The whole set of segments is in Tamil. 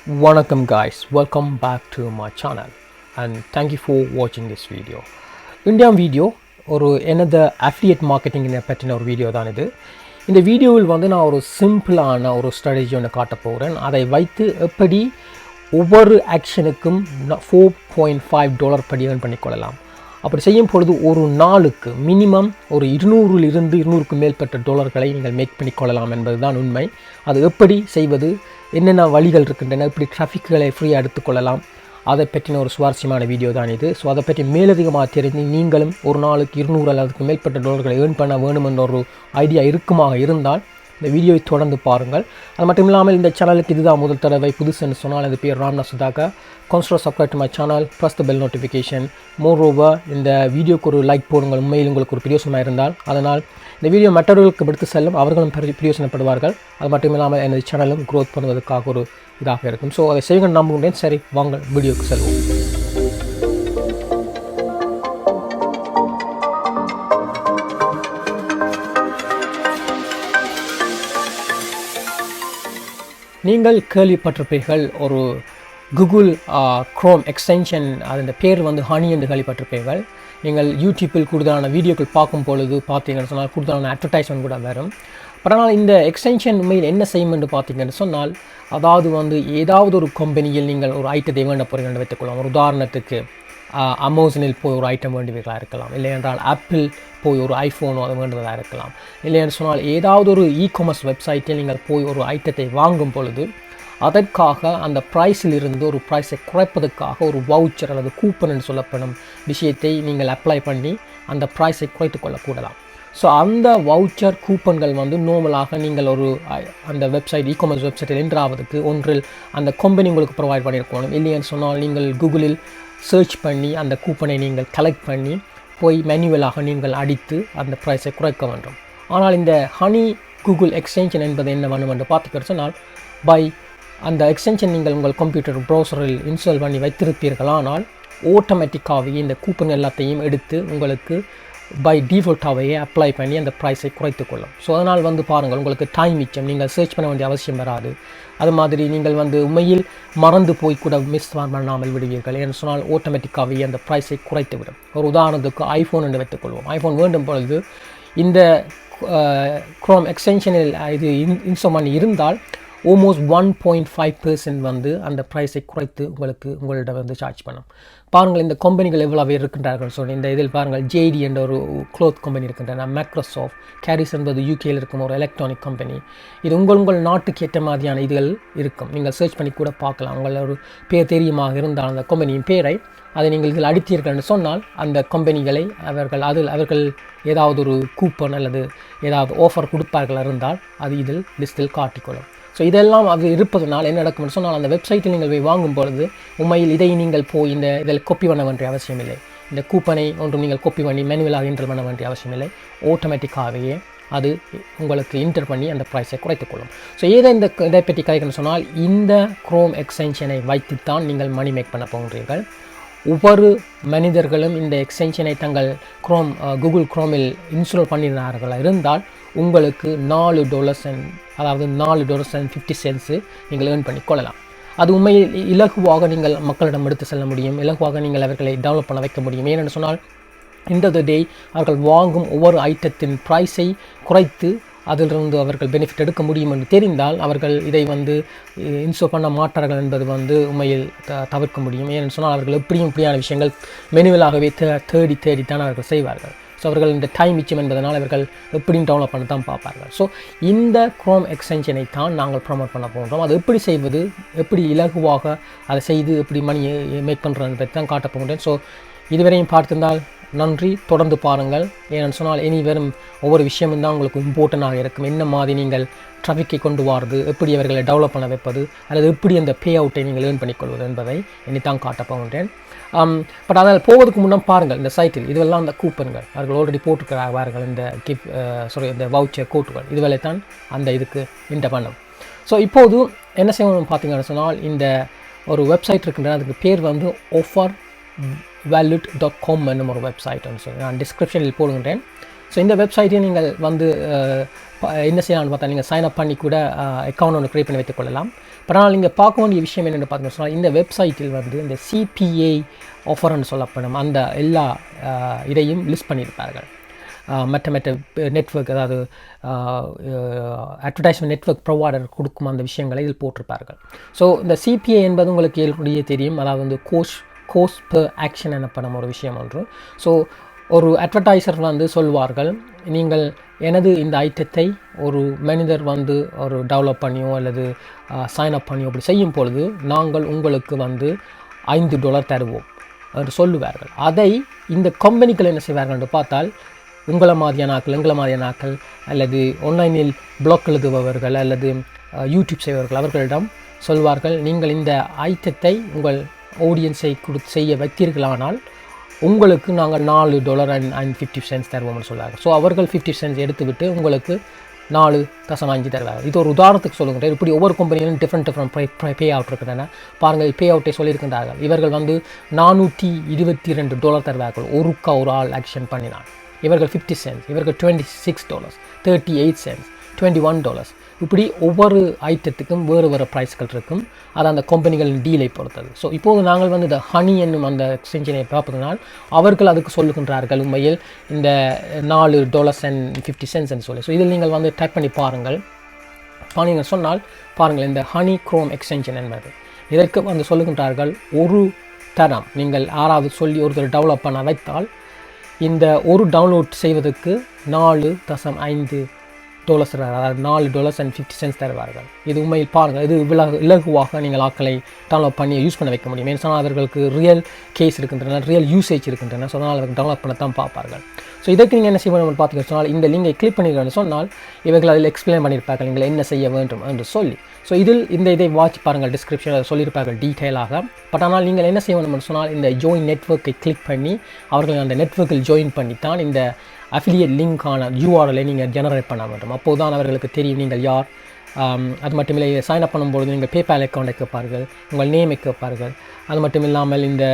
Welcome guys, welcome back to my channel and thank you for watching this video. India video ஒரு என்னது affiliate marketing பற்றின ஒரு வீடியோ தான் இது. இந்த வீடியோவில் வந்து நான் ஒரு சிம்பிளான ஒரு ஸ்ட்ராட்டஜி ஒன்று காட்ட போகிறேன். அதை வைத்து எப்படி ஒவ்வொரு ஆக்ஷனுக்கும் $4.5 படி earn பண்ணிக்கொள்ளலாம். அப்படி செய்யும் பொழுது ஒரு நாளுக்கு மினிமம் ஒரு 200 மேற்பட்ட டாலர்களை நீங்கள் மேக் பண்ணிக்கொள்ளலாம் என்பது தான் உண்மை. அது எப்படி செய்வது, என்னென்ன வழிகள் இருக்கின்றன, எப்படி டிராஃபிக்குகளை ஃப்ரீயாக எடுத்துக்கொள்ளலாம், அதை பற்றின ஒரு சுவாரஸ்யமான வீடியோ தான் இது. ஸோ அதை பற்றி மேலதிகமாக தெரிஞ்சு நீங்களும் ஒரு நாளுக்கு 200 அல்லதுக்கு மேற்பட்ட டாலர்களை ஏர்ன் பண்ண வேணும் என்ற ஒரு ஐடியா இருக்குமாக இருந்தால் இந்த வீடியோவை தொடர்ந்து பாருங்கள். அது மட்டும் இல்லாமல் இந்த சேனலுக்கு இதுதான் முதல் தடவை புதுசுன்னு சொன்னால் அது பேர் ராம்னா Sudhakar. Consider subscribe to my channel, press the bell notification. Moreover, இந்த வீடியோக்கு ஒரு லைக் போடுங்கள், உண்மையில் உங்களுக்கு ஒரு பிரயோசனமாக இருந்தால். அதனால் இந்த வீடியோ மற்றவர்களுக்கு எடுத்து செல்லும், அவர்களும் பிரயோசனப்படுவார்கள். அது மட்டும் இல்லாமல் எனது சேனலும் க்ரோத் பண்ணுவதற்காக ஒரு இதாக இருக்கும். ஸோ அதை செய்ய நம்புகிறேன். சரி, வாங்க வீடியோக்கு செல்வோம். நீங்கள் கேள்விப்பட்டிருப்பீர்கள் ஒரு கூகுள் க்ரோம் எக்ஸ்டென்ஷன், அதன் பேர் வந்து ஹனி என்று கேள்விப்பட்டிருப்பீர்கள். நீங்கள் யூடியூப்பில் கூடுதலான வீடியோக்கள் பார்க்கும் பொழுது பார்த்தீங்கன்னு சொன்னால் கூடுதலான அட்வர்டைஸ்மெண்ட் கூட வரும். பட் ஆனால் இந்த எக்ஸ்டென்ஷன் உண்மையில் என்ன செய்யும் என்று பார்த்தீங்கன்னு சொன்னால், அதாவது வந்து ஏதாவது ஒரு கம்பெனியில் நீங்கள் ஒரு ஐட்டத்தை வேண்ட போகிறீங்கன்னு வைத்துக்கொள்ளலாம். ஒரு உதாரணத்துக்கு அமேசானில் போய் ஒரு ஐட்டம் வேண்டுவீர்களாக இருக்கலாம், இல்லை என்றால் ஆப்பிள் போய் ஒரு ஐஃபோனோ அது வேண்டுவதாக இருக்கலாம், இல்லை என்று சொன்னால் ஏதாவது ஒரு இ-காமர்ஸ் வெப்சைட்டில் நீங்கள் போய் ஒரு ஐட்டத்தை வாங்கும் பொழுது அதற்காக அந்த ப்ரைஸில் இருந்து ஒரு ப்ரைஸை குறைப்பதற்காக ஒரு வவுச்சர் அல்லது கூப்பன் என்று சொல்லப்படும் விஷயத்தை நீங்கள் அப்ளை பண்ணி அந்த ப்ரைஸை குறைத்து கொள்ளக்கூடலாம். ஸோ அந்த வவுச்சர் கூப்பன்கள் வந்து நார்மலாக நீங்கள் ஒரு அந்த வெப்சைட் இ-காமர்ஸ் வெப்சைட்டில் என்ட்ராவதுக்கு ஒன்றில் அந்த கம்பெனி உங்களுக்கு ப்ரொவைட் பண்ணியிருக்கணும். இல்லைன்னு சொன்னால் நீங்கள் கூகுளில் சர்ச் பண்ணி அந்த கூப்பனை நீங்கள் கலெக்ட் பண்ணி போய் மேனுவலாக நீங்கள் அடித்து அந்த ப்ரைஸை குறைக்க வேண்டும். ஆனால் இந்த ஹனி கூகுள் எக்ஸ்டென்ஷன் என்பது என்ன வேணும் என்று பார்த்துக்கிட்டு சொன்னால், பை அந்த எக்ஸ்டென்ஷன் நீங்கள் உங்கள் கம்ப்யூட்டர் ப்ரௌசரில் இன்ஸ்டால் பண்ணி வைத்திருப்பீர்கள். ஆனால் ஆட்டோமேட்டிக்காகவே இந்த கூப்பன் எல்லாத்தையும் எடுத்து உங்களுக்கு பை டிஃபால்ட்டாகவே அப்ளை பண்ணி அந்த ப்ரைஸை குறைத்து கொள்ளும். ஸோ அதனால் வந்து பாருங்கள், உங்களுக்கு டைம் மிச்சம், நீங்கள் சர்ச் பண்ண வேண்டிய அவசியம் வராது. அது மாதிரி நீங்கள் வந்து உண்மையில் மறந்து போய் கூட மிஸ் பண்ணாமல் விடுவீர்கள். ஏன்னு சொன்னால் ஆட்டோமேட்டிக்காகவே அந்த ப்ரைஸை குறைத்து விடும். ஒரு உதாரணத்துக்கு ஐஃபோன் என்று வைத்துக்கொள்வோம். ஐஃபோன் வேண்டும் பொழுது இந்த க்ரோம் எக்ஸ்டென்ஷனில் இது இன்ஸ்டால் பண்ணி இருந்தால் ஆல்மோஸ்ட் 1.5% வந்து அந்த ப்ரைஸை குறைத்து உங்கள்கிட்ட வந்து சார்ஜ் பண்ணும். பாருங்கள் இந்த கம்பெனிகள் எவ்வளவு இருக்கின்றார்கள் சொல்லி. இந்த இதில் பாருங்கள், ஜேடி என்ற ஒரு க்ளோத் கம்பெனி இருக்கின்றன, மைக்ரோசாஃப்ட், கேரிஸ் என்பது யூகேயில் இருக்கும் ஒரு எலக்ட்ரானிக் கம்பெனி. இது உங்கள் நாட்டுக்கு ஏற்ற மாதிரியான இதுகள் இருக்கும். நீங்கள் சர்ச் பண்ணி கூட பார்க்கலாம். உங்கள் ஒரு பேர் தெரியுமாக இருந்தால் அந்த கம்பெனியின் பேரை அதை நீங்கள் இதில் அடித்தீர்கள் என்று சொன்னால் அந்த கம்பெனிகளை அவர்கள் ஏதாவது ஒரு கூப்பன் அல்லது ஏதாவது ஆஃபர் கொடுப்பார்கள் இருந்தால் அது இதில் லிஸ்ட்டில் காட்டிக்கொள்ளும். ஸோ இதெல்லாம் அது இருப்பதனால் என்ன நடக்கும்னு சொன்னால், அந்த வெப்சைட்டில் நீங்கள் போய் வாங்கும் பொழுது உண்மையில் இதை நீங்கள் போய் இதில் காப்பி பண்ண வேண்டிய அவசியம் இல்லை. இந்த கூப்பனை ஒன்றும் நீங்கள் காப்பி பண்ணி மேனுவலாக என்டர் பண்ண வேண்டிய அவசியம் இல்லை. ஆட்டோமேட்டிக்காகவே அது உங்களுக்கு என்டர் பண்ணி அந்த ப்ரைஸை குறைத்துக்கொள்ளும். ஸோ இதை பற்றி கதைக்கணும்னு சொன்னால், இந்த க்ரோம் எக்ஸ்டென்ஷனை வைத்துத்தான் நீங்கள் மணி மேக் பண்ண போகிறீர்கள். ஒவ்வொரு மனிதர்களும் இந்த எக்ஸ்டென்ஷனை தங்கள் கூகுள் க்ரோமில் இன்ஸ்டால் பண்ணினார்கள் இருந்தால் உங்களுக்கு $4 அதாவது $4.50 நீங்கள் ஏர்ன் பண்ணி கொள்ளலாம். அது உண்மையில் இலகுவாக நீங்கள் மக்களிடம் எடுத்து செல்ல முடியும். இலகுவாக நீங்கள் அவர்களை டெவலப் பண்ண வைக்க முடியும். ஏனென்று சொன்னால், இந்த டே அவர்கள் வாங்கும் ஒவ்வொரு ஐட்டத்தின் ப்ரைஸை குறைத்து அதிலிருந்து அவர்கள் பெனிஃபிட் எடுக்க முடியும் என்று தெரிந்தால் அவர்கள் இதை வந்து இன்ஸ்டால் பண்ண மாட்டார்கள் என்பது வந்து உண்மையில் தவிர்க்க முடியும். ஏன்னு சொன்னால் அவர்கள் இப்படியான விஷயங்கள் மெனுவலாகவே தேடி தான் அவர்கள் செய்வார்கள். ஸோ அவர்கள் இந்த டைம் மிச்சம் என்பதனால் அவர்கள் எப்படியும் டெவலப் பண்ண தான் பார்ப்பார்கள். ஸோ இந்த க்ரோம் எக்ஸ்டென்ஷனை தான் நாங்கள் ப்ரொமோட் பண்ண போகிறோம். அது எப்படி செய்வது, எப்படி இலகுவாக அதை செய்து எப்படி மணியை மேக் பண்ணுறது பற்றி தான் காட்ட போகிறேன். ஸோ இதுவரையும் பார்த்திருந்தால் நன்றி, தொடர்ந்து பாருங்கள். ஏன்னு சொன்னால் இனி வரும் ஒவ்வொரு விஷயமும் தான் உங்களுக்கு இம்பார்ட்டண்டாக இருக்கும். என்ன மாதிரி நீங்கள் ட்ராஃபிக்கை கொண்டு வரது, எப்படி அவர்களை டெவலப் பண்ண வைப்பது, அல்லது எப்படி அந்த பே அவுட்டை நீங்கள் ஏர்ன் பண்ணிக்கொள்வது என்பதை இனி தான் காட்ட போகின்றேன். பட் அதில் போவதுக்கு முன்னே பாருங்கள், இந்த சைட்டில் இதுவெல்லாம் அந்த கூப்பன்கள் அவர்கள் ஆல்ரெடி போட்டுக்கிறார்கள். இந்த வவுச்சர் கோட்டுகள் இதுவரை தான் அந்த இதுக்கு என்டர் பண்ணும். ஸோ இப்போது என்ன செய்யணும் பார்த்தீங்கன்னு சொன்னால், இந்த ஒரு வெப்சைட் இருக்கின்றன, அதுக்கு பேர் வந்து offervalid.com என்னும் ஒரு வெப்சைட் சொல்லி நான் டிஸ்கிரிப்ஷனில் போடுகின்றேன். ஸோ இந்த வெப்சைட்டை நீங்கள் வந்து என்ன செய்யலாம்னு பார்த்தா நீங்கள் சைன் அப் பண்ணி கூட அக்கௌண்ட் ஒன்று க்ரியேட் பண்ணி வைத்துக்கொள்ளலாம். பட் ஆனால் நீங்கள் பார்க்க வேண்டிய விஷயம் என்னென்னு பார்த்தீங்கன்னு சொன்னால், இந்த வெப்சைட்டில் வந்து இந்த சிபிஏ ஆஃபர்னு சொல்லப்படும் அந்த எல்லா இதையும் லிஸ்ட் பண்ணியிருப்பார்கள். மற்ற நெட்வொர்க், அதாவது அட்வர்டைஸ்மெண்ட் நெட்வொர்க் ப்ரொவைடர் கொடுக்கும் அந்த விஷயங்களை இதில் போட்டிருப்பார்கள். ஸோ இந்த சிபிஏ என்பது உங்களுக்கு ஏற்கனவே தெரியும், அதாவது வந்து கோஸ்ட் பெர் ஆக்ஷன் எனப்படும் ஒரு விஷயம் ஒன்று. ஸோ ஒரு அட்வர்டைசர் வந்து சொல்வார்கள், நீங்கள் எனது இந்த ஐட்டத்தை ஒரு மனிதர் வந்து ஒரு டெவலப் பண்ணியோ அல்லது சைன் அப் பண்ணியோ அப்படி செய்யும் பொழுது நாங்கள் உங்களுக்கு வந்து $5 தருவோம் என்று சொல்லுவார்கள். அதை இந்த கம்பெனிகள் என்ன செய்வார்கள் என்று பார்த்தால், எங்களை மாதிரியான ஆக்கள் அல்லது ஆன்லைனில் பிளாக் எழுதுபவர்கள் அல்லது யூடியூப் செய்பவர்கள் அவர்களிடம் சொல்வார்கள், நீங்கள் இந்த ஐட்டத்தை உங்கள் ஆடியன்ஸை செய்ய வைத்தீர்களானால் உங்களுக்கு நாங்கள் $4.50 தருவோம்னு சொல்லுவாங்க. ஸோ அவர்கள் 50 cents எடுத்துவிட்டு உங்களுக்கு 4.5 தருவாங்க. இது ஒரு உதாரணத்துக்கு சொல்லுங்கள். இப்படி ஒவ்வொரு கம்பெனிகளும் டிஃப்ரெண்ட் பே அவுட் இருக்கின்றன. பாருங்கள், பே அவுட்டை சொல்லியிருக்கின்றார்கள். இவர்கள் வந்து $422 தருவார்கள் ஒரு ஆள் ஆக்ஷன் பண்ணினான். இவர்கள் 50 cents, இவர்கள் $26, 38 cents, $21. இப்படி ஒவ்வொரு ஐட்டத்துக்கும் வேறு ப்ரைஸ்கள் இருக்கும். அது அந்த கம்பெனிகளின் டீலை பொறுத்தது. ஸோ இப்போது நாங்கள் வந்து இந்த ஹனி என்னும் அந்த எக்ஸ்சேஞ்சனை பார்ப்பதனால் அவர்கள் அதுக்கு சொல்லுகின்றார்கள் உண்மையில் இந்த $4.50 சொல்லி. ஸோ இதில் நீங்கள் வந்து டைப் பண்ணி பாருங்கள். நீங்கள் சொன்னால் பாருங்கள், இந்த ஹனி குரோம் எக்ஸ்டென்ஷன் என்பது இதற்கு வந்து சொல்லுகின்றார்கள், ஒரு தரம் நீங்கள் யாராவது சொல்லி ஒருத்தர் டெவலப் பண்ண வைத்தால் இந்த ஒரு டவுன்லோட் செய்வதற்கு $4.5 அதாவது $4.50 தருவார்கள். இது உண்மையில் பாருங்கள், இது இலகுவாக நீங்கள் ஆக்களை டவுன்லோட் பண்ணி யூஸ் பண்ண வைக்க முடியும். ஏன்னு சொன்னால் அவர்களுக்கு ரியல் கேஸ் இருக்கின்றன, ரியல் யூசேஜ் இருக்கின்றன. ஸோ அதனால் அவர்கள் டவுன்லோட் பண்ண தான் பார்ப்பார்கள். ஸோ இதற்கு நீங்கள் என்ன செய்ய வேண்டும் பார்த்தீங்கன்னு சொன்னால், இந்த லிங்கை கிளிக் பண்ணிக்கிறேன்னு சொன்னால் இவர்கள் அதில் எக்ஸ்பிளைன் பண்ணியிருப்பார்கள் நீங்கள் என்ன செய்ய வேண்டும் என்று சொல்லி. ஸோ இதை வாட்ச் பாருங்கள், டிஸ்கிரிப்ஷனில் சொல்லியிருப்பார்கள் டீட்டெயிலாக. பட் ஆனால் நீங்கள் என்ன செய்ய வேண்டும்னு சொன்னால், இந்த ஜாயின் நெட்வொர்க்கை கிளிக் பண்ணி அவர்கள் அந்த நெட்வொர்க்கில் ஜாயின் பண்ணித்தான் இந்த அஃபிலியேட் லிங்கான URL-ஐ நீங்கள் ஜெனரேட் பண்ண வேண்டும். அப்போது தான் அவர்களுக்கு தெரியும் நீங்கள் யார். அது மட்டும் இல்லை, சைன் அப் பண்ணும்போது நீங்கள் பேபால் அக்கௌண்ட்டை கேட்பார்கள், உங்கள் நேமை கேட்பார்கள். அது மட்டும் இல்லாமல் இந்த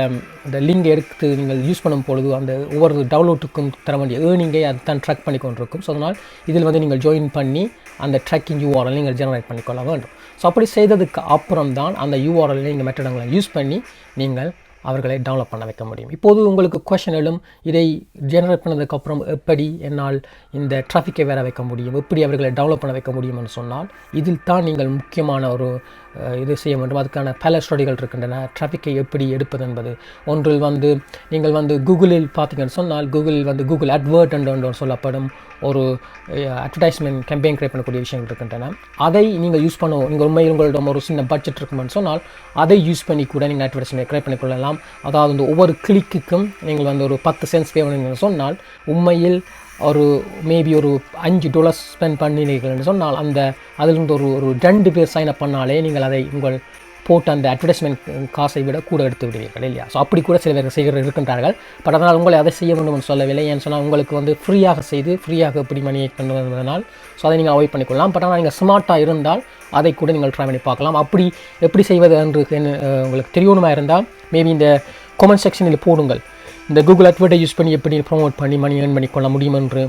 லிங்க் எடுத்து நீங்கள் யூஸ் பண்ணும் பொழுது அந்த ஒவ்வொரு டவுன்லோட்டுக்கும் தர வேண்டிய ஏர்னிங்கை அது தான் ட்ராக் பண்ணி கொண்டிருக்கும். ஸோ அதனால் இதில் வந்து நீங்கள் ஜாயின் பண்ணி அந்த ட்ராக்கிங் URL நீங்கள் ஜெனரேட் பண்ணிக்கொள்ள வேண்டும். ஸோ அப்படி செய்ததுக்கு அப்புறம் தான் அந்த URL-ஐ நீங்கள் மெத்தடங்களை யூஸ் பண்ணி நீங்கள் அவர்களை டெவலப் பண்ண வைக்க முடியும். இப்போது உங்களுக்கு கொஷன் எழும், இதை ஜெனரேட் பண்ணதுக்கப்புறம் எப்படி என்னால் இந்த டிராஃபிக்கை வேற வைக்க முடியும், எப்படி அவர்களை டெவலப் பண்ண வைக்க முடியும்னு சொன்னால், இதில் தான் நீங்கள் முக்கியமான ஒரு இது செய்ய வேண்டும். அதுக்கான பல ஸ்டடிகள் இருக்கின்றன. டிராஃபிக்கை எப்படி எடுப்பது என்பது ஒன்றில் வந்து நீங்கள் வந்து கூகுளில் பார்த்தீங்கன்னு சொன்னால், கூகுள் அட்வர்ட் என்று சொல்லப்படும் ஒரு அட்வர்டைஸ்மெண்ட் கேம்பெயின் கிரியேட் பண்ணக்கூடிய விஷயங்கள் இருக்கின்றன. அதை நீங்கள் யூஸ் பண்ண, நீங்கள் உண்மையில் உங்களிடம் ஒரு சின்ன பட்ஜெட் இருக்குமென்னு சொன்னால் அதை யூஸ் பண்ணி கூட நீங்கள் அட்வர்டைஸ்மெண்ட் கிரியேட் பண்ணிக்கொள்ளலாம். அதாவது வந்து ஒவ்வொரு கிளிக்குக்கும் நீங்கள் வந்து ஒரு 10 cents பே பண்ணீங்கன்னு சொன்னால் உண்மையில் ஒரு மேபி ஒரு $5 ஸ்பெண்ட் பண்ணினீர்கள்னு சொன்னால் அதிலிருந்து ஒரு 2 பேர் சைன் அப் பண்ணாலே நீங்கள் அதை உங்கள் போட்டு அந்த அட்வர்டைஸ்மெண்ட் காசை விட கூட எடுத்து விடுவீர்கள் இல்லையா. ஸோ அப்படி கூட சில பேர் செய்கிற இருக்கின்றார்கள். பட் அதனால் உங்களை அதை செய்ய வேண்டும் என்று சொல்லவில்லை. ஏன்னு சொன்னால் உங்களுக்கு வந்து ஃப்ரீயாக செய்து ஃப்ரீயாக எப்படி மணியை கொண்டு வந்ததனால் ஸோ அதை நீங்கள் அவாய்ட் பண்ணிக்கொள்ளலாம். பட் ஆனால் நீங்கள் ஸ்மார்ட்டாக இருந்தால் அதை கூட நீங்கள் ட்ரை பண்ணி பார்க்கலாம். அப்படி எப்படி செய்வது என்று உங்களுக்கு தெரியணுமா இருந்தால் மேபி இந்த கமெண்ட் செக்ஷனில் போடுங்கள். இந்த கூகுள் அட்வர்ட்டை யூஸ் பண்ணி எப்படி ப்ரொமோட் பண்ணி மணி ஏர்ன் பண்ணிக்கொள்ள முடியும் என்று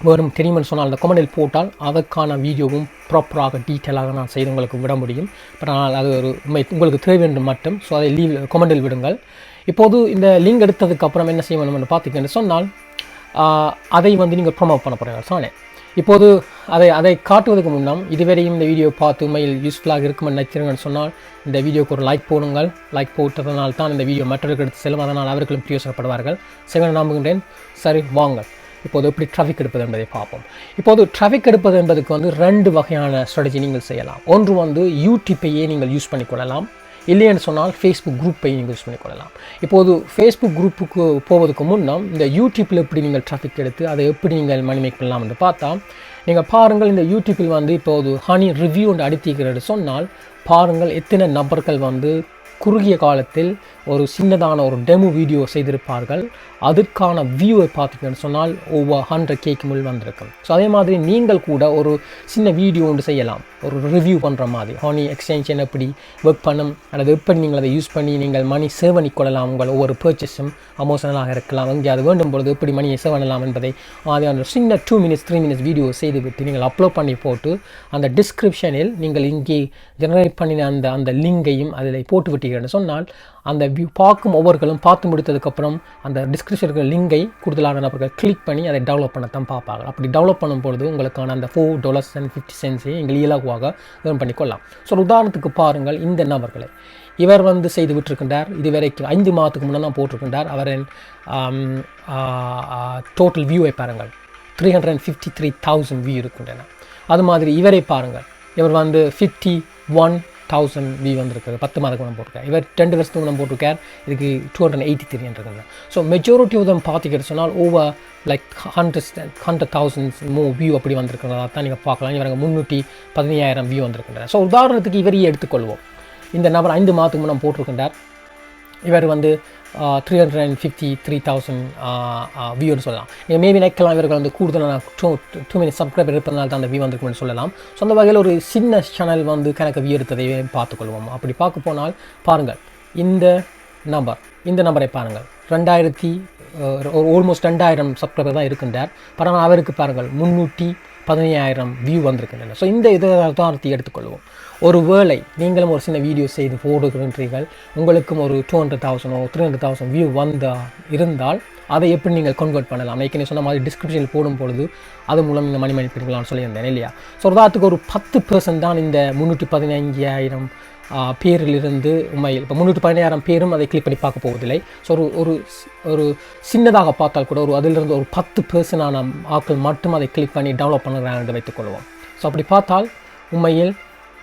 வரும் தெரியுமென்னு சொன்னால் அந்த கமெண்டில் போட்டால் அதற்கான வீடியோவும் ப்ராப்பராக டீட்டெயிலாக நான் செய்து உங்களுக்கு விட முடியும். பட் ஆனால் அது ஒரு உங்களுக்கு தேவை என்று மட்டும். ஸோ அதை கமெண்டில் விடுங்கள். இப்போது இந்த லிங்க் எடுத்ததுக்கப்புறம் என்ன செய்ய வேணும்னு பார்த்தீங்கன்னு சொன்னால் அதை வந்து நீங்கள் ப்ரொமோட் பண்ண போகிறீங்க சானே. இப்போது அதை காட்டுவதற்கு முன்னம் இதுவரையும் இந்த வீடியோ பார்த்து உண்மையில் யூஸ்ஃபுல்லாக இருக்குமென்னு நினைக்கிறீங்கன்னு சொன்னால் இந்த வீடியோக்கு ஒரு லைக் போடுங்கள். லைக் போட்டதனால் தான் இந்த வீடியோ மற்றவர்களுக்கு எடுத்து செல்லும். அதனால் அவர்களும் பிரயோசனப்படுவார்கள். செகண்ட் நம்புகின்றேன். சரி, வாங்க இப்போது எப்படி டிராஃபிக் எடுப்பது என்பதை பார்ப்போம். இப்போது டிராஃபிக் எடுப்பது என்பதுக்கு வந்து 2 வகையான ஸ்ட்ராட்டஜி நீங்கள் செய்யலாம். ஒன்று வந்து யூடியூப்பையே நீங்கள் யூஸ் பண்ணிக்கொள்ளலாம். இல்லைன்னு சொன்னால் ஃபேஸ்புக் குரூப்பை நீங்கள் யூஸ் பண்ணிக்கொள்ளலாம். இப்போது ஃபேஸ்புக் குரூப்புக்கு போவதுக்கு முன்னம் இந்த யூடியூப்பில் எப்படி நீங்கள் டிராஃபிக் எடுத்து அதை எப்படி நீங்கள் மணி மேக் பண்ணலாம் என்று பார்த்தா, நீங்கள் பாருங்கள், இந்த யூடியூப்பில் வந்து இப்போது ஹனி ரிவ்யூ ஒன்று அடித்திருக்கிறது சொன்னால் பாருங்கள் எத்தனை நபர்கள் வந்து குறுகிய காலத்தில் ஒரு சின்னதான ஒரு டெமோ வீடியோ செய்திருப்பார்கள். அதுக்கான வியூவை பார்த்தீங்கன்னு சொன்னால் ஓவர் 100Kக்கு முள் வந்திருக்கும். ஸோ அதே மாதிரி நீங்கள் கூட ஒரு சின்ன வீடியோ ஒன்று செய்யலாம், ஒரு ரிவ்யூ பண்ணுற மாதிரி ஹனி எக்ஸ்டென்ஷன் எப்படி ஒர்க் பண்ணும் அல்லது எப்படி நீங்கள் அதை யூஸ் பண்ணி நீங்கள் மணி சேவ் பண்ணிக்கொள்ளலாம். உங்கள் ஒவ்வொரு பர்ச்சேஸும் அமோஷனலாக இருக்கலாம், அங்கே அது வேண்டும் பொழுது எப்படி மணியை சேவ் பண்ணலாம் என்பதை அந்த சின்ன 2 minutes 3 minutes வீடியோ செய்துவிட்டு நீங்கள் அப்லோட் பண்ணி போட்டு அந்த டிஸ்கிரிப்ஷனில் நீங்கள் இங்கே ஜெனரேட் பண்ணின அந்த லிங்கையும் அதில் போட்டு விட்டீங்கன்னு சொன்னால் அந்த பார்க்கும் ஒவ்வொருகளும் பார்த்து முடித்ததுக்கப்புறம் அந்த டிஸ்கிரிப்ஷனுக்கு லிங்கை கூடுதலான நபர்கள் கிளிக் பண்ணி அதை டெவலப் பண்ணத்தான் பார்ப்பாங்க. அப்படி டெவலப் பண்ணும்பொழுது உங்களுக்கான அந்த $4.50 எங்கள் இலகுவாக ஏர்ன் பண்ணிக்கொள்ளலாம். ஸோ உதாரணத்துக்கு பாருங்கள், இந்த நபர்களை இவர் வந்து செய்து விட்டுருக்கின்றார். இதுவரைக்கும் 5 மாதத்துக்கு முன்னே தான் போட்டிருக்கின்றார். அவரின் டோட்டல் வியூவை பாருங்கள், 353,000 வியூ இருக்கின்றன. அது மாதிரி இவரை பாருங்கள், இவர் வந்து 51,000 வியூ வந்திருக்காரு. 10 மாதத்துக்கு முன்னே போட்டிருக்கார். இவர் 2 வருஷத்துக்கு முன்னே போட்டிருக்கார், இதுக்கு 283 இருக்காங்க. ஸோ மெஜாரிட்டி ஆஃப் தம் பார்த்துக்கிட்டு சொன்னால் ஓவர் லைக் 100,000 மோ வியூ அப்படி வந்திருக்கிறதா தான் நீங்கள் பார்க்கலாம். இவங்க 315,000 வியூ வந்திருக்கின்றனர். ஸோ உதாரணத்துக்கு இவரையே எடுத்துக்கொள்வோம். இந்த நபர் 5 மாதத்துக்கு முன்னே போட்டிருக்கின்றார். இவர் வந்து 353,000 வியூன்னு சொல்லலாம். நீங்கள் மேபி நினைக்கலாம் இவர்கள் வந்து கூடுதலான 2 minutes சப்ஸ்கிரைபர் இருப்பதனால தான் அந்த வியூ வந்திருக்குன்னு சொல்லலாம். ஸோ அந்த வகையில் ஒரு சின்ன சேனல் வந்து கணக்கு வியூ எடுத்ததை பார்த்துக்கொள்வோம். அப்படி பார்க்க போனால் பாருங்கள், இந்த நபரை பாருங்கள், ஆல்மோஸ்ட் 2,000 சப்ஸ்கிரைபர் தான் இருக்கின்றார். பரவாயில்ல, அவருக்கு பாருங்கள் 315,000 வியூ வந்திருக்கின்றன. ஸோ இந்த உதாரணத்தை எடுத்துக்கொள்வோம். ஒரு வேளை நீங்களும் ஒரு சின்ன வீடியோ செய்து போடுகின்றீர்கள், உங்களுக்கும் ஒரு 200,000 300,000 வியூ இருந்தால் அதை எப்படி நீங்கள் கன்வெர்ட் பண்ணலாம்? ஏற்கனவே சொன்ன மாதிரி டிஸ்கிரிப்ஷனில் போடும் பொழுது அது மூலம் நீங்கள் மணி பண்ணிக்கலாம்னு சொல்லியிருந்தேன் இல்லையா? ஸோ உதாரணத்துக்கு ஒரு 10% தான் இந்த 315,000 பேரிலிருந்து உண்மையில் இப்போ 315,000 பேரும் அதை கிளிக் பண்ணி பார்க்க போவதில்லை. ஸோ ஒரு சின்னதாக பார்த்தால் கூட அதிலிருந்து ஒரு 10% ஆட்கள் மட்டும் அதை கிளிக் பண்ணி டெவலப் பண்ணுறாங்க என்று வைத்துக்கொள்வோம். ஸோ அப்படி பார்த்தால் உண்மையில்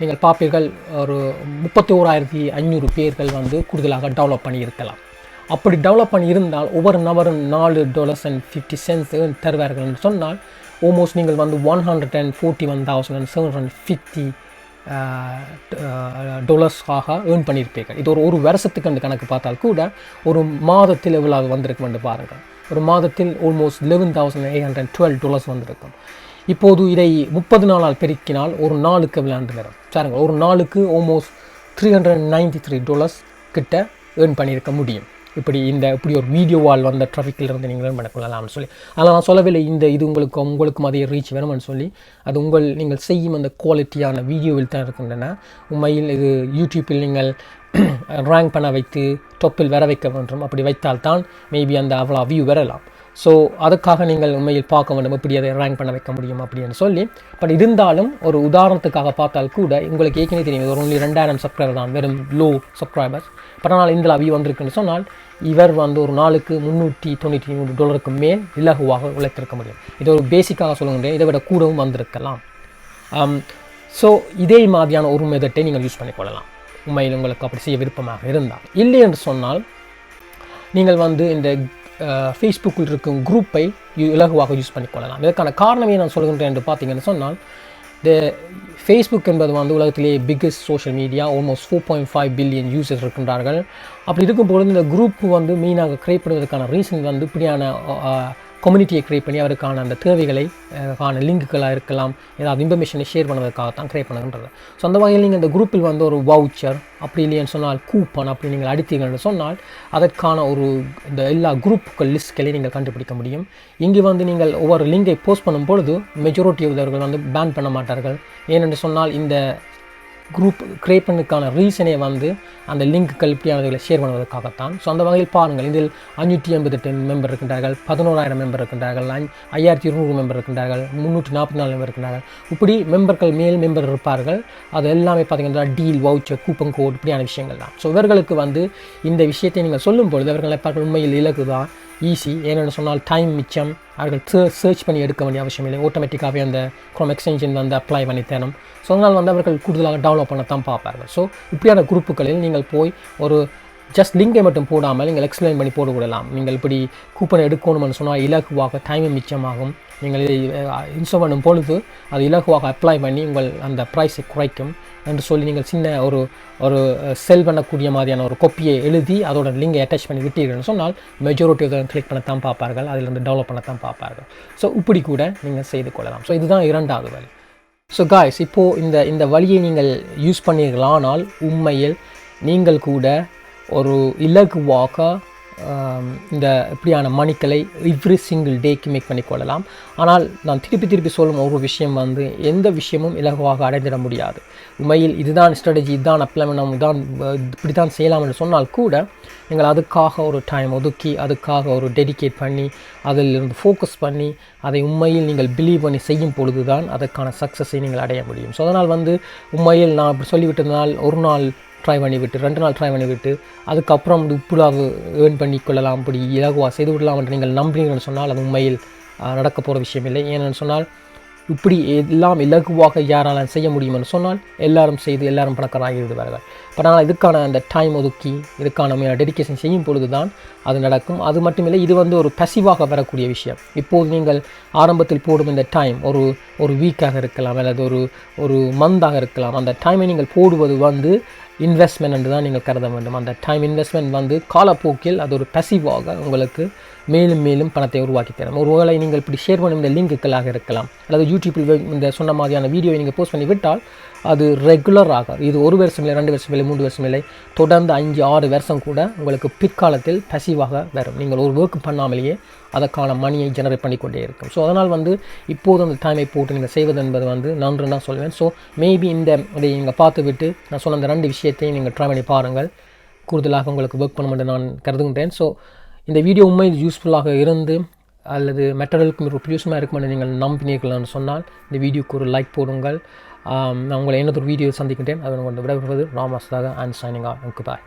நீங்கள் பார்ப்பீர்கள் ஒரு 31,500 பேர்கள் வந்து கூடுதலாக டெவலப் பண்ணியிருக்கலாம். அப்படி டெவலப் பண்ணி இருந்தால் ஒவ்வொரு நபரும் $4.50 தருவார்கள் என்று சொன்னால் ஆல்மோஸ்ட் நீங்கள் வந்து $141,750 ஏர்ன் பண்ணியிருப்பீர்கள். இது ஒரு வருஷத்துக்கு அந்த கணக்கு பார்த்தால் கூட ஒரு மாதத்தில் எவ்வளவு வந்திருக்கும் என்று பாருங்கள். ஒரு மாதத்தில் ஆல்மோஸ்ட் $11,812 வந்திருக்கும். இப்போது இதை 30 நாளால் பெருக்கினால் ஒரு நாளுக்கு விளையாண்டு நேரம் சாருங்க, ஒரு நாளுக்கு ஆல்மோஸ்ட் $393 கிட்ட ஏர்ன் பண்ணியிருக்க முடியும். இப்படி ஒரு வீடியோவால் வந்த ட்ராஃபிக்கிலிருந்து நீங்கள் ஏர்ன் பண்ணிக்கொள்ளலாம்னு சொல்லி அதனால் நான் சொல்லவில்லை இது உங்களுக்கும் அதே ரீச் வேணும்னு சொல்லி. அது நீங்கள் செய்யும் அந்த குவாலிட்டியான வீடியோவில் தான் இருக்கின்றன. உண்மையில் இது யூடியூப்பில் நீங்கள் ரேங்க் பண்ண வைத்து டாப்பில் வர வைக்க வேண்டும். அப்படி வைத்தால்தான் மேபி அந்த அவ்வளோ வியூ வரலாம். ஸோ அதுக்காக நீங்கள் உண்மையில் பார்க்க வேண்டும் எப்படி அதை ரேங்க் பண்ண வைக்க முடியும் அப்படின்னு சொல்லி. பட் இருந்தாலும் ஒரு உதாரணத்துக்காக பார்த்தால் கூட உங்களுக்கு ஏற்கனவே தெரியும், ஒரு ஒன்லி 2,000 சப்ஸ்கிரைபர் தான், வெறும் லோ சப்ஸ்கிரைபர்ஸ். பட் ஆனால் இந்த வியூ வந்திருக்குன்னு சொன்னால் இவர் வந்து ஒரு நாளுக்கு $393 மேல் இலகுவாக உழைத்திருக்க முடியும். இது ஒரு பேசிக்காக சொல்லுங்கள், இதை விட கூடவும் வந்திருக்கலாம். ஸோ இதே மாதிரியான ஒரு மெத்தட்டை நீங்கள் யூஸ் பண்ணிக்கொள்ளலாம் உண்மையில் உங்களுக்கு அப்படி செய்ய விருப்பமாக இருந்தால். இல்லை என்று சொன்னால் நீங்கள் வந்து இந்த ஃபேஸ்புக்கில் இருக்கும் குரூப்பை இலகுவாக யூஸ் பண்ணிக்கொள்ளலாம். இதற்கான காரணமே நான் சொல்கின்றேன் என்று பார்த்தீங்கன்னு சொன்னால், இந்த ஃபேஸ்புக் என்பது வந்து உலகத்திலேயே biggest social media, almost 4.5 billion users இருக்கின்றார்கள். அப்படி இருக்கும்பொழுது இந்த குரூப் வந்து மெயினாக கிரியேட் பண்ணுவதற்கான ரீசன் வந்து இப்படியான கம்யூனிட்டியை கிரியேட் பண்ணி அவருக்கான அந்த தேவைகளை லிங்குகளாக இருக்கலாம், ஏதாவது இன்ஃபர்மேஷனை ஷேர் பண்ணுவதற்காகத்தான் கிரியேட் பண்ணுகின்றது. ஸோ அந்த வகையில் நீங்கள் இந்த குரூப்பில் வந்து ஒரு வவுச்சர் அப்படி இல்லைன்னு சொன்னால் கூப்பன் அப்படி நீங்கள் அடித்தீங்கன்னு சொன்னால் அதற்கான இந்த எல்லா குரூப்புகள் லிஸ்ட்களையும் நீங்கள் கண்டுபிடிக்க முடியும். இங்கே வந்து நீங்கள் ஒவ்வொரு லிங்கை போஸ்ட் பண்ணும் பொழுது மெஜாரிட்டி உள்ளவர்கள் வந்து பேன் பண்ண மாட்டார்கள். ஏனென்று சொன்னால் இந்த குரூப் கிரியேட் பண்ணுறதுக்கான ரீசனே வந்து அந்த லிங்க்குகள் இப்படியானவர்களை ஷேர் பண்ணுவதற்காகத்தான். ஸோ அந்த வகையில் பாருங்கள், இதில் 588 மெம்பர் இருக்கின்றார்கள், 11,000 மெம்பர் இருக்கின்றார்கள், 5,200 மெம்பர் இருக்கின்றார்கள், 344 மெம்பர் இருக்கின்றார்கள். இப்படி மெம்பர்கள் மெம்பர் இருப்பார்கள். அது எல்லாமே பார்த்தீங்கன்னா டீல், வவுச்சர், கூப்பன் கோட் இப்படியான விஷயங்கள் தான். ஸோ இவர்களுக்கு வந்து இந்த விஷயத்தை நீங்கள் சொல்லும் பொழுது அவர்களை பார்க்க உண்மையில் இலக்கு தான், ஈஸி. ஏன்னு சொன்னால் டைம் மிச்சம், அவர்கள் சர்ச் பண்ணி எடுக்க வேண்டிய அவசியம் இல்லை. ஆட்டோமேட்டிக்காகவே அந்த க்ரோம் எக்ஸ்டென்ஷன் வந்து அப்ளை பண்ணி தரணும். ஸோ அதனால் வந்து அவர்கள் கூடுதலாக டெவலப் பண்ணத்தான் பார்ப்பார்கள். ஸோ இப்படியான குரூப்புகளில் நீங்கள் போய் ஒரு ஜஸ்ட் லிங்கை மட்டும் போடாமல் நீங்கள் எக்ஸ்பிளைன் பண்ணி போட்டுவிடலாம். நீங்கள் இப்படி கூப்பனை எடுக்கணும்னு சொன்னால் இலகுவாக டைமும் மிச்சமாகும். நீங்கள் இதை இன்ஸ்டால் பண்ணும் பொழுது அது இலகுவாக அப்ளை பண்ணி உங்கள் அந்த ப்ரைஸை குறைக்கும். என்று சொல்லி நீங்கள் சின்ன ஒரு ஒரு செல் பண்ணக்கூடிய மாதிரியான ஒரு கொப்பியை எழுதி அதோட லிங்கை அட்டாச் பண்ணி விட்டீர்கள்னு சொன்னால் மெஜாரிட்டி அதை கிளிக் பண்ணத்தான் பார்ப்பார்கள், அதிலிருந்து டெவலப் பண்ணத்தான் பார்ப்பார்கள். ஸோ இப்படி கூட நீங்கள் செய்து கொள்ளலாம். ஸோ இதுதான் இரண்டாவது வழி. ஸோ காய்ஸ், இப்போது இந்த வழியை நீங்கள் யூஸ் பண்ணீர்களானால் உண்மையில் நீங்கள் கூட ஒரு இலகுவாக இந்த இப்படியான மணிக்களை எவ்ரி சிங்கிள் டேக்கு மேக் பண்ணிக்கொள்ளலாம். ஆனால் நான் திருப்பி சொல்லும் ஒரு விஷயம் வந்து எந்த விஷயமும் இலகுவாக அடைந்திட முடியாது. உண்மையில் இதுதான் ஸ்ட்ராட்டஜி, இதுதான் அப்ளை பண்ணணும், இப்படி தான் செய்யலாம் என்று சொன்னால் கூட நீங்கள் அதுக்காக ஒரு டைம் ஒதுக்கி அதுக்காக ஒரு டெடிகேட் பண்ணி அதிலிருந்து ஃபோக்கஸ் பண்ணி அதை உண்மையில் நீங்கள் பிலீவ் பண்ணி செய்யும் பொழுது தான் அதற்கான சக்ஸஸை நீங்கள் அடைய முடியும். ஸோ அதனால் வந்து உண்மையில் நான் இப்படி சொல்லிவிட்டதுனால் ஒரு நாள் ட்ரை பண்ணிவிட்டு 2 நாள் ட்ரை பண்ணிவிட்டு அதுக்கப்புறம் இப்படாவது ஏர்ன் பண்ணி கொள்ளலாம், இப்படி இலகுவாக செய்து விடலாம் என்று நீங்கள் நம்புறீங்கன்னு சொன்னால் அது உண்மையில் நடக்க போகிற விஷயம் இல்லை. ஏன்னு சொன்னால் இப்படி எல்லாம் இலகுவாக யாராலும் செய்ய முடியும்னு சொன்னால் எல்லாரும் செய்து எல்லாரும் பணக்காரராகி விடுவார்கள். பட் ஆனால் இதுக்கான அந்த டைம் ஒதுக்கி இதுக்கான டெடிகேஷன் செய்யும் பொழுது தான் அது நடக்கும். அது மட்டுமில்லை, இது வந்து ஒரு பசிவாக வரக்கூடிய விஷயம். இப்போது நீங்கள் ஆரம்பத்தில் போடும் இந்த டைம் ஒரு வீக்காக இருக்கலாம் அல்லது ஒரு மந்தாக இருக்கலாம். அந்த டைமை நீங்கள் போடுவது வந்து இன்வெஸ்ட்மெண்ட் என்று தான் நீங்கள் கருத வேண்டும். அந்த டைம் இன்வெஸ்ட்மெண்ட் வந்து காலப்போக்கில் அது ஒரு பசிவாக உங்களுக்கு மேலும் பணத்தை உருவாக்கி தரும். ஒருவேளை நீங்கள் இப்படி ஷேர் பண்ணும் இந்த லிங்குக்களாக இருக்கலாம் அல்லது யூடியூப்பில் இந்த சொன்ன மாதிரியான வீடியோவை நீங்கள் போஸ்ட் பண்ணி விட்டால் அது ரெகுலராக, இது 1 வருஷம் இல்லை, 2 வருஷம் இல்லை, 3 வருஷம் இல்லை, தொடர்ந்து 5-6 வருஷம் கூட உங்களுக்கு பிற்காலத்தில் பசிவாக வரும். நீங்கள் ஒரு ஒர்க் பண்ணாமலேயே அதற்கான மணியை ஜெனரேட் பண்ணிக்கொண்டே இருக்கும். ஸோ அதனால் வந்து இப்போது அந்த டைமை போட்டு நீங்கள் செய்வது என்பது வந்து நன்றுன்னு தான் சொல்வேன். ஸோ மேபி இதை நீங்கள் பார்த்து விட்டு நான் சொன்ன அந்த 2 விஷயத்தையும் நீங்கள் ட்ரை பண்ணி பாருங்கள். கூடுதலாக உங்களுக்கு ஒர்க் பண்ண என்று நான் கருதுகின்றேன். ஸோ இந்த வீடியோ உண்மையில் யூஸ்ஃபுல்லாக இருந்து அல்லது மெட்டீரியலுக்கு ஒரு ப்ரொடியூஸமாக இருக்குமென்று நீங்கள் நம்பினீர்கள்னு சொன்னால் இந்த வீடியோக்கு ஒரு லைக் போடுங்கள். நான் உங்களை இன்னொரு வீடியோ சந்திக்கின்றேன். அதை விடைபெறுவது ராமஸ்தாக அண்ட் சைனிங் ஆஃப். பாய்.